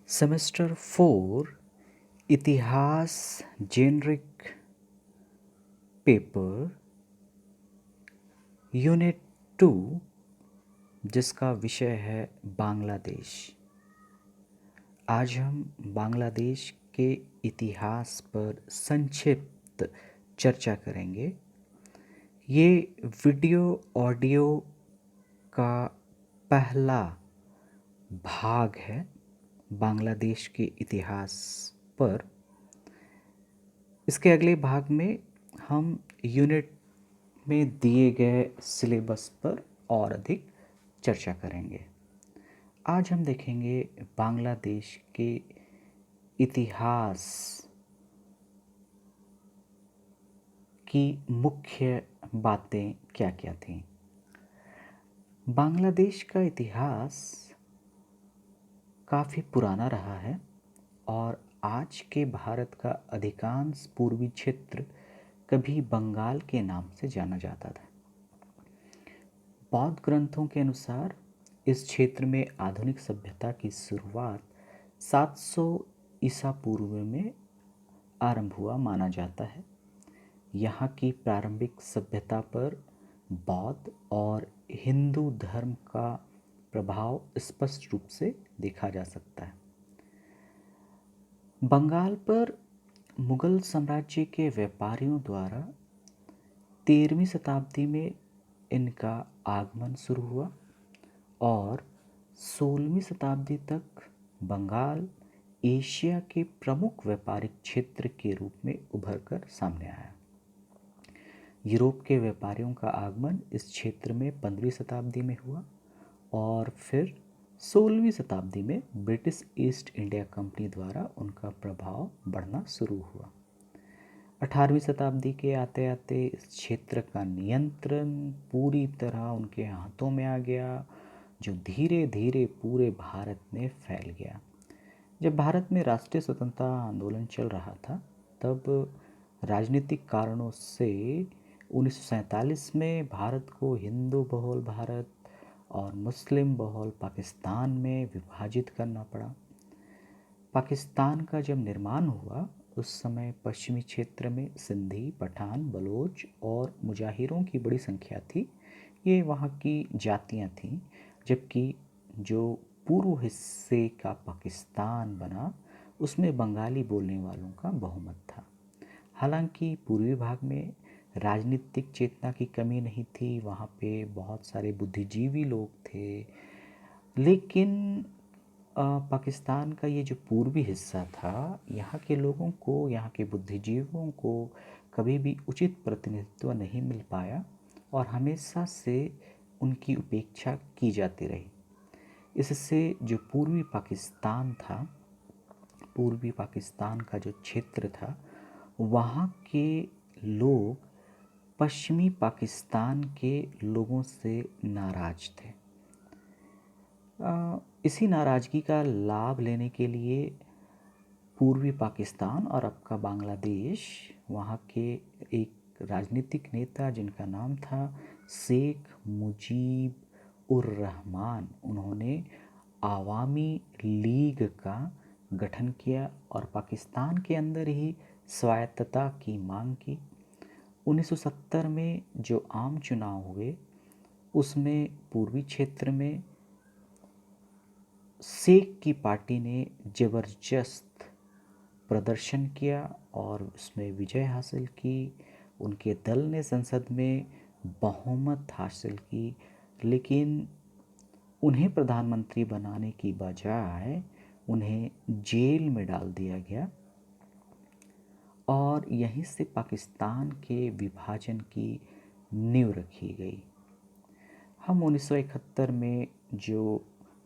Semester 4 इतिहास generic paper unit 2 जिसका विषय है बांग्लादेश। आज हम बांग्लादेश के इतिहास पर संक्षिप्त चर्चा करेंगे। ये वीडियो ऑडियो का पहला भाग है बांग्लादेश के इतिहास पर। इसके अगले भाग में हम यूनिट में दिए गए सिलेबस पर और अधिक चर्चा करेंगे। आज हम देखेंगे बांग्लादेश के इतिहास की मुख्य बातें क्या क्या थीं। बांग्लादेश का इतिहास काफ़ी पुराना रहा है और आज के भारत का अधिकांश पूर्वी क्षेत्र कभी बंगाल के नाम से जाना जाता था। बौद्ध ग्रंथों के अनुसार इस क्षेत्र में आधुनिक सभ्यता की शुरुआत 700 ईसा पूर्व में आरंभ हुआ माना जाता है। यहाँ की प्रारंभिक सभ्यता पर बौद्ध और हिंदू धर्म का प्रभाव स्पष्ट रूप से देखा जा सकता है। बंगाल पर मुगल साम्राज्य के व्यापारियों द्वारा 13वीं शताब्दी में इनका आगमन शुरू हुआ और 16वीं शताब्दी तक बंगाल एशिया के प्रमुख व्यापारिक क्षेत्र के रूप में उभर कर सामने आया। यूरोप के व्यापारियों का आगमन इस क्षेत्र में 15वीं शताब्दी में हुआ और फिर 16वीं शताब्दी में ब्रिटिश ईस्ट इंडिया कंपनी द्वारा उनका प्रभाव बढ़ना शुरू हुआ। 18वीं शताब्दी के आते आते इस क्षेत्र का नियंत्रण पूरी तरह उनके हाथों में आ गया, जो धीरे धीरे पूरे भारत में फैल गया। जब भारत में राष्ट्रीय स्वतंत्रता आंदोलन चल रहा था तब राजनीतिक कारणों से 1947 में भारत को हिंदू बहुल भारत और मुस्लिम बहुल पाकिस्तान में विभाजित करना पड़ा। पाकिस्तान का जब निर्माण हुआ उस समय पश्चिमी क्षेत्र में सिंधी, पठान, बलोच और मुजाहिरों की बड़ी संख्या थी। ये वहाँ की जातियाँ थीं, जबकि जो पूर्व हिस्से का पाकिस्तान बना उसमें बंगाली बोलने वालों का बहुमत था। हालांकि पूर्वी भाग में राजनीतिक चेतना की कमी नहीं थी, वहाँ पे बहुत सारे बुद्धिजीवी लोग थे, लेकिन पाकिस्तान का ये जो पूर्वी हिस्सा था, यहाँ के लोगों को, यहाँ के बुद्धिजीवियों को कभी भी उचित प्रतिनिधित्व नहीं मिल पाया और हमेशा से उनकी उपेक्षा की जाती रही। इससे जो पूर्वी पाकिस्तान था, पूर्वी पाकिस्तान का जो क्षेत्र था, वहाँ के लोग पश्चिमी पाकिस्तान के लोगों से नाराज थे। इसी नाराज़गी का लाभ लेने के लिए पूर्वी पाकिस्तान और अब का बांग्लादेश, वहाँ के एक राजनीतिक नेता जिनका नाम था शेख मुजीब उर रहमान, उन्होंने आवामी लीग का गठन किया और पाकिस्तान के अंदर ही स्वायत्तता की मांग की। 1970 में जो आम चुनाव हुए उसमें पूर्वी क्षेत्र में शेख की पार्टी ने ज़बरदस्त प्रदर्शन किया और उसमें विजय हासिल की। उनके दल ने संसद में बहुमत हासिल की, लेकिन उन्हें प्रधानमंत्री बनाने की बजाय उन्हें जेल में डाल दिया गया और यहीं से पाकिस्तान के विभाजन की नींव रखी गई। हम 1971 में जो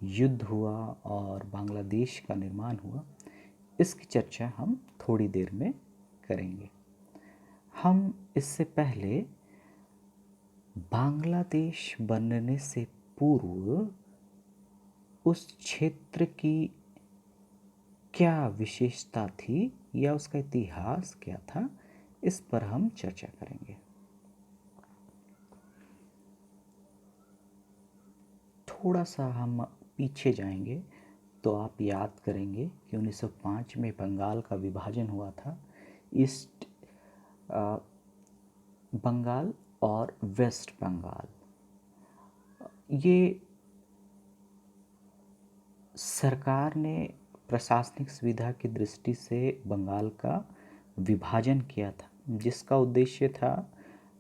युद्ध हुआ और बांग्लादेश का निर्माण हुआ, इसकी चर्चा हम थोड़ी देर में करेंगे। हम इससे पहले बांग्लादेश बनने से पूर्व उस क्षेत्र की क्या विशेषता थी या उसका इतिहास क्या था, इस पर हम चर्चा करेंगे। थोड़ा सा हम पीछे जाएंगे तो आप याद करेंगे कि 1905 में बंगाल का विभाजन हुआ था, ईस्ट बंगाल और वेस्ट बंगाल। ये सरकार ने प्रशासनिक सुविधा की दृष्टि से बंगाल का विभाजन किया था, जिसका उद्देश्य था,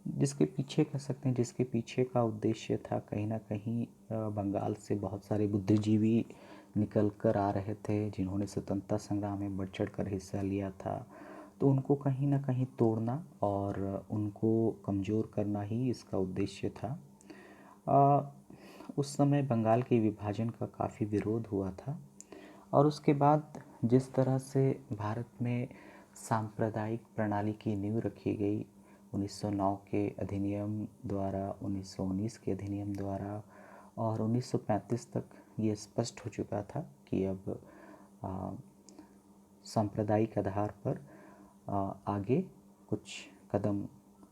जिसके पीछे कह सकते हैं, जिसके पीछे का उद्देश्य था कहीं ना कहीं बंगाल से बहुत सारे बुद्धिजीवी निकल कर आ रहे थे, जिन्होंने स्वतंत्रता संग्राम में बढ़ चढ़ कर हिस्सा लिया था। तो उनको कहीं ना कहीं तोड़ना और उनको कमज़ोर करना ही इसका उद्देश्य था। उस समय बंगाल के विभाजन का काफ़ी विरोध हुआ था। और उसके बाद जिस तरह से भारत में सांप्रदायिक प्रणाली की नींव रखी गई 1909 के अधिनियम द्वारा, 1919 के अधिनियम द्वारा, और 1935 तक ये स्पष्ट हो चुका था कि अब सांप्रदायिक आधार पर आगे कुछ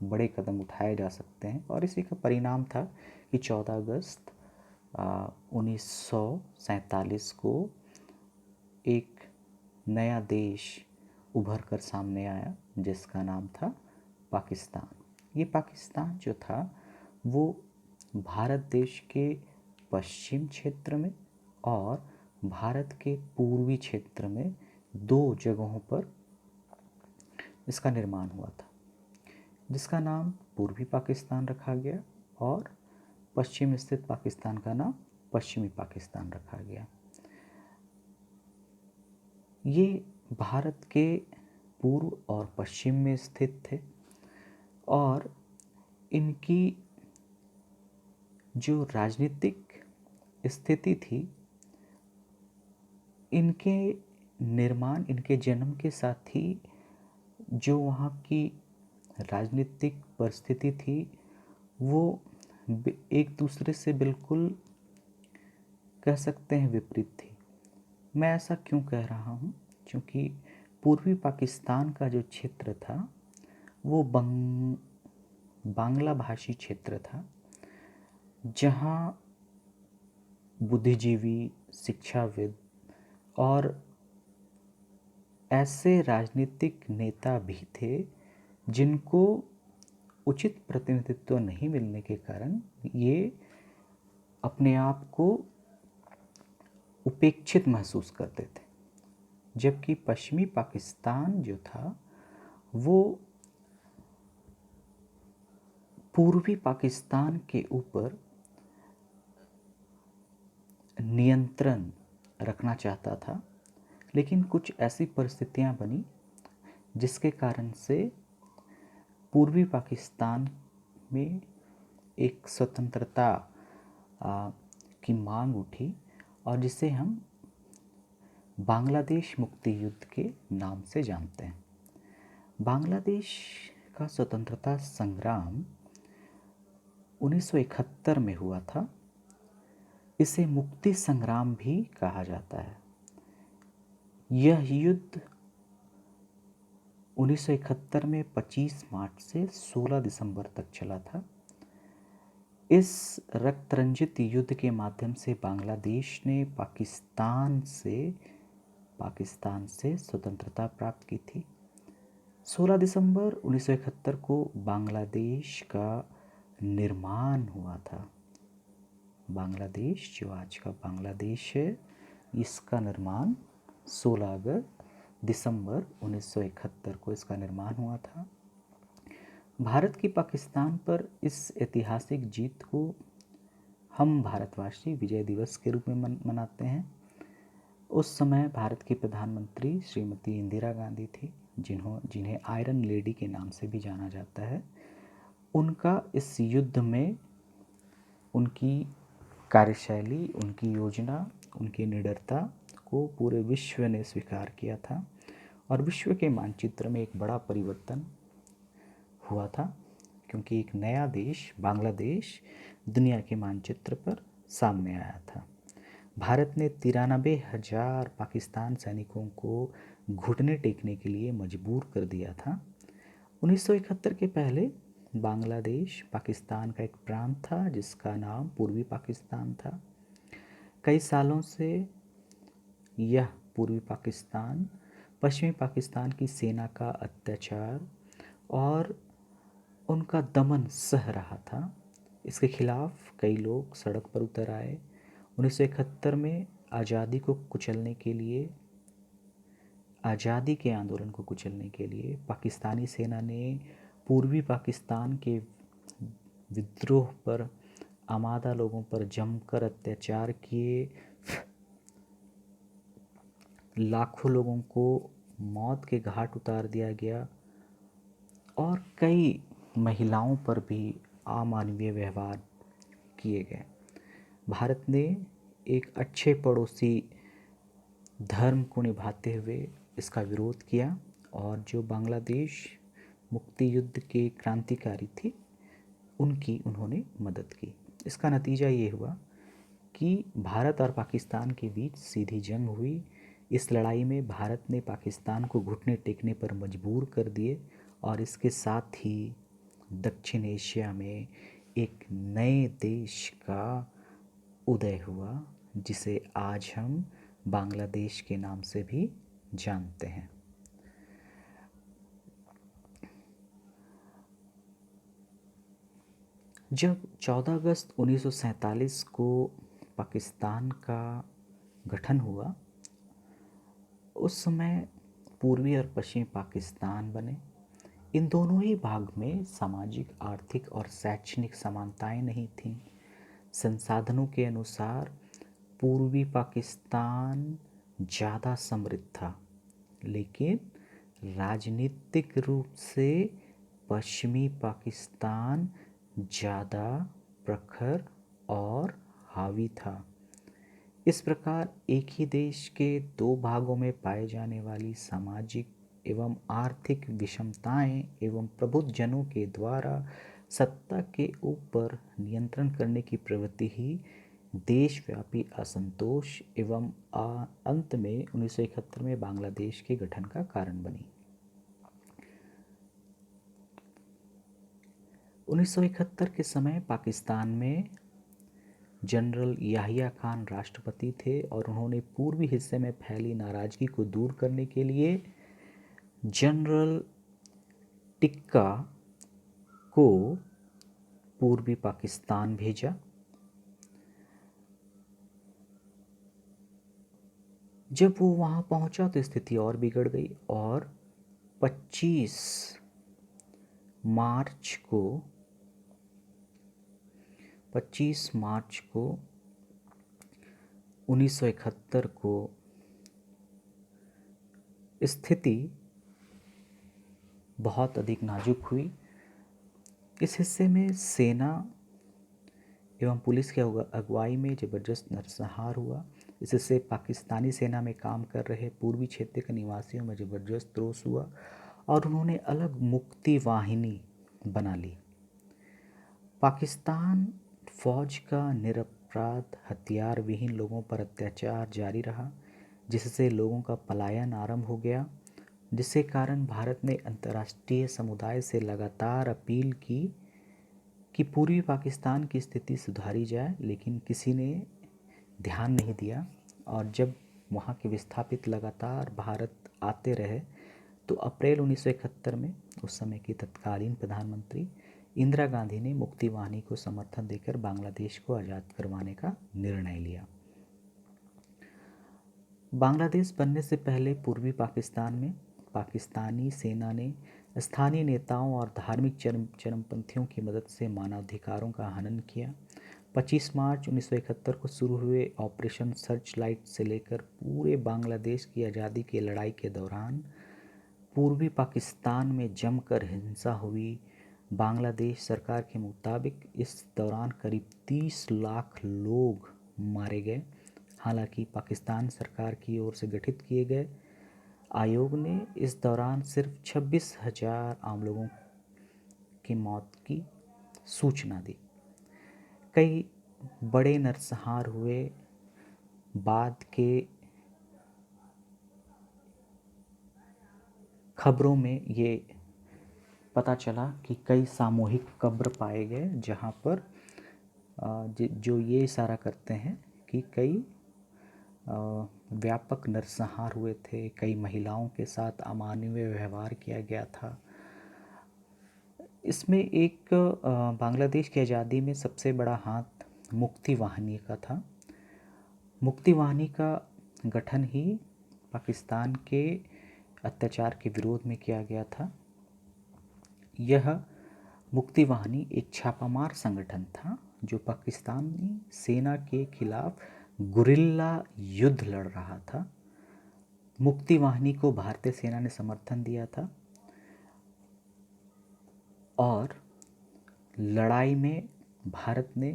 बड़े कदम उठाए जा सकते हैं। और इसी का परिणाम था कि 14 अगस्त 1947 को एक नया देश उभर कर सामने आया, जिसका नाम था पाकिस्तान। ये पाकिस्तान जो था वो भारत देश के पश्चिम क्षेत्र में और भारत के पूर्वी क्षेत्र में दो जगहों पर इसका निर्माण हुआ था, जिसका नाम पूर्वी पाकिस्तान रखा गया और पश्चिम स्थित पाकिस्तान का नाम पश्चिमी पाकिस्तान रखा गया। ये भारत के पूर्व और पश्चिम में स्थित थे और इनकी जो राजनीतिक स्थिति थी, इनके निर्माण, इनके जन्म के साथ ही जो वहाँ की राजनीतिक परिस्थिति थी वो एक दूसरे से बिल्कुल कह सकते हैं विपरीत थी। मैं ऐसा क्यों कह रहा हूँ? क्योंकि पूर्वी पाकिस्तान का जो क्षेत्र था वो बांग्ला भाषी क्षेत्र था, जहाँ बुद्धिजीवी, शिक्षाविद और ऐसे राजनीतिक नेता भी थे जिनको उचित प्रतिनिधित्व नहीं मिलने के कारण ये अपने आप को उपेक्षित महसूस करते थे। जबकि पश्चिमी पाकिस्तान जो था वो पूर्वी पाकिस्तान के ऊपर नियंत्रण रखना चाहता था, लेकिन कुछ ऐसी परिस्थितियां बनी जिसके कारण से पूर्वी पाकिस्तान में एक स्वतंत्रता की मांग उठी और जिसे हम बांग्लादेश मुक्ति युद्ध के नाम से जानते हैं। बांग्लादेश का स्वतंत्रता संग्राम 1971 में हुआ था। इसे मुक्ति संग्राम भी कहा जाता है। यह युद्ध 1971 में 25 मार्च से 16 दिसंबर तक चला था। इस रक्तरंजित युद्ध के माध्यम से बांग्लादेश ने पाकिस्तान से स्वतंत्रता प्राप्त की थी। 16 दिसंबर 1971 को बांग्लादेश का निर्माण हुआ था। बांग्लादेश जो आज का बांग्लादेश है, इसका निर्माण 16 दिसंबर 1971 को इसका निर्माण हुआ था। भारत की पाकिस्तान पर इस ऐतिहासिक जीत को हम भारतवासी विजय दिवस के रूप में मनाते हैं। उस समय भारत की प्रधानमंत्री श्रीमती इंदिरा गांधी थी, जिन्हें आयरन लेडी के नाम से भी जाना जाता है। उनका इस युद्ध में उनकी कार्यशैली, उनकी योजना, उनकी निडरता को पूरे विश्व ने स्वीकार किया था और विश्व के मानचित्र में एक बड़ा परिवर्तन हुआ था, क्योंकि एक नया देश बांग्लादेश दुनिया के मानचित्र पर सामने आया था। भारत ने 93,000 पाकिस्तान सैनिकों को घुटने टेकने के लिए मजबूर कर दिया था। 1971 के पहले बांग्लादेश पाकिस्तान का एक प्रांत था जिसका नाम पूर्वी पाकिस्तान था। कई सालों से यह पूर्वी पाकिस्तान, पश्चिमी पाकिस्तान की सेना का अत्याचार और उनका दमन सह रहा था। इसके खिलाफ कई लोग सड़क पर उतर आए। 1971 में आज़ादी के आंदोलन को कुचलने के लिए पाकिस्तानी सेना ने पूर्वी पाकिस्तान के विद्रोह पर आमादा लोगों पर जमकर अत्याचार किए। लाखों लोगों को मौत के घाट उतार दिया गया और कई महिलाओं पर भी अमानवीय व्यवहार किए गए। भारत ने एक अच्छे पड़ोसी धर्म को निभाते हुए इसका विरोध किया और जो बांग्लादेश मुक्ति युद्ध के क्रांतिकारी थे उनकी उन्होंने मदद की। इसका नतीजा ये हुआ कि भारत और पाकिस्तान के बीच सीधी जंग हुई। इस लड़ाई में भारत ने पाकिस्तान को घुटने टेकने पर मजबूर कर दिए और इसके साथ ही दक्षिण एशिया में एक नए देश का उदय हुआ जिसे आज हम बांग्लादेश के नाम से भी जानते हैं। जब 14 अगस्त 1947 को पाकिस्तान का गठन हुआ उस समय पूर्वी और पश्चिमी पाकिस्तान बने। इन दोनों ही भाग में सामाजिक, आर्थिक और शैक्षणिक समानताएं नहीं थीं। संसाधनों के अनुसार पूर्वी पाकिस्तान ज़्यादा समृद्ध था, लेकिन राजनीतिक रूप से पश्चिमी पाकिस्तान ज़्यादा प्रखर और हावी था। इस प्रकार एक ही देश के दो भागों में पाए जाने वाली सामाजिक एवं आर्थिक विषमताएं एवं प्रबुद्धजनों के द्वारा सत्ता के ऊपर नियंत्रण करने की प्रवृत्ति ही देशव्यापी असंतोष एवं अंत में 1971 में बांग्लादेश के गठन का कारण बनी। 1971 के समय पाकिस्तान में जनरल याहिया खान राष्ट्रपति थे और उन्होंने पूर्वी हिस्से में फैली नाराज़गी को दूर करने के लिए जनरल टिक्का को पूर्वी पाकिस्तान भेजा। जब वो वहाँ पहुँचा तो स्थिति और बिगड़ गई और 25 मार्च को 1971 को स्थिति बहुत अधिक नाजुक हुई। इस हिस्से में सेना एवं पुलिस की अगुवाई में ज़बरदस्त नरसंहार हुआ। इससे पाकिस्तानी सेना में काम कर रहे पूर्वी क्षेत्र के निवासियों में ज़बरदस्त रोष हुआ और उन्होंने अलग मुक्ति वाहिनी बना ली। पाकिस्तान फौज का निरपराध हथियार विहीन लोगों पर अत्याचार जारी रहा, जिससे लोगों का पलायन आरंभ हो गया, जिसके कारण भारत ने अंतर्राष्ट्रीय समुदाय से लगातार अपील की कि पूर्वी पाकिस्तान की स्थिति सुधारी जाए, लेकिन किसी ने ध्यान नहीं दिया। और जब वहाँ के विस्थापित लगातार भारत आते रहे तो अप्रैल 1971 में उस समय की तत्कालीन प्रधानमंत्री इंदिरा गांधी ने मुक्ति वाहिनी को समर्थन देकर बांग्लादेश को आज़ाद करवाने का निर्णय लिया। बांग्लादेश बनने से पहले पूर्वी पाकिस्तान में पाकिस्तानी सेना ने स्थानीय नेताओं और धार्मिक चरमपंथियों की मदद से मानवाधिकारों का हनन किया। 25 मार्च 1971 को शुरू हुए ऑपरेशन सर्च लाइट से लेकर पूरे बांग्लादेश की आज़ादी की लड़ाई के दौरान पूर्वी पाकिस्तान में जमकर हिंसा हुई। बांग्लादेश सरकार के मुताबिक इस दौरान करीब 30 लाख लोग मारे गए। हालांकि पाकिस्तान सरकार की ओर से गठित किए गए आयोग ने इस दौरान सिर्फ 26,000 आम लोगों की मौत की सूचना दी। कई बड़े नरसंहार हुए। बाद के खबरों में ये पता चला कि कई सामूहिक कब्र पाए गए, जहाँ पर जो ये इशारा करते हैं कि कई व्यापक नरसंहार हुए थे, कई महिलाओं के साथ अमानवीय व्यवहार किया गया था। इसमें एक बांग्लादेश की आज़ादी में सबसे बड़ा हाथ मुक्ति वाहिनी का था। मुक्ति वाहिनी का गठन ही पाकिस्तान के अत्याचार के विरोध में किया गया था। यह मुक्ति वाहिनी एक छापामार संगठन था जो पाकिस्तानी सेना के खिलाफ गुरिल्ला युद्ध लड़ रहा था। मुक्ति वाहिनी को भारतीय सेना ने समर्थन दिया था और लड़ाई में भारत ने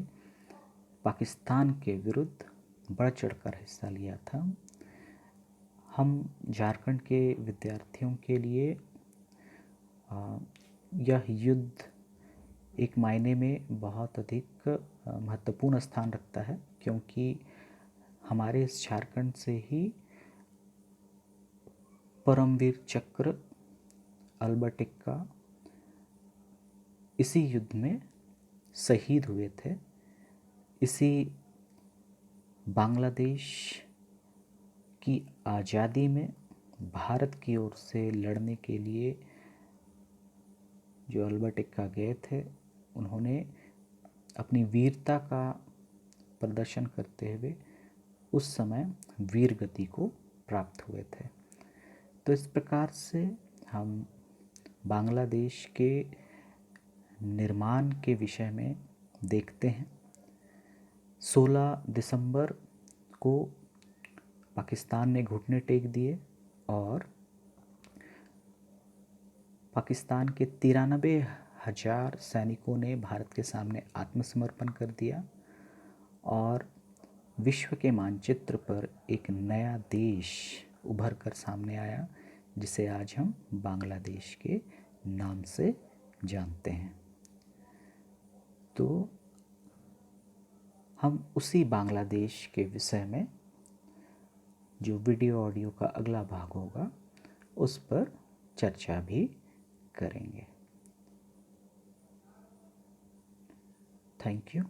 पाकिस्तान के विरुद्ध बढ़ चढ़कर हिस्सा लिया था। हम झारखंड के विद्यार्थियों के लिए यह युद्ध एक मायने में बहुत अधिक महत्वपूर्ण स्थान रखता है, क्योंकि हमारे इस झारखंड से ही परमवीर चक्र अल्बर्ट एक्का इसी युद्ध में शहीद हुए थे। इसी बांग्लादेश की आज़ादी में भारत की ओर से लड़ने के लिए जो अल्बर्ट एक्का गए थे, उन्होंने अपनी वीरता का प्रदर्शन करते हुए उस समय वीर गति को प्राप्त हुए थे। तो इस प्रकार से हम बांग्लादेश के निर्माण के विषय में देखते हैं। 16 दिसंबर को पाकिस्तान ने घुटने टेक दिए और पाकिस्तान के 93,000 सैनिकों ने भारत के सामने आत्मसमर्पण कर दिया और विश्व के मानचित्र पर एक नया देश उभर कर सामने आया, जिसे आज हम बांग्लादेश के नाम से जानते हैं। तो हम उसी बांग्लादेश के विषय में जो वीडियो ऑडियो का अगला भाग होगा उस पर चर्चा भी करेंगे। Thank you.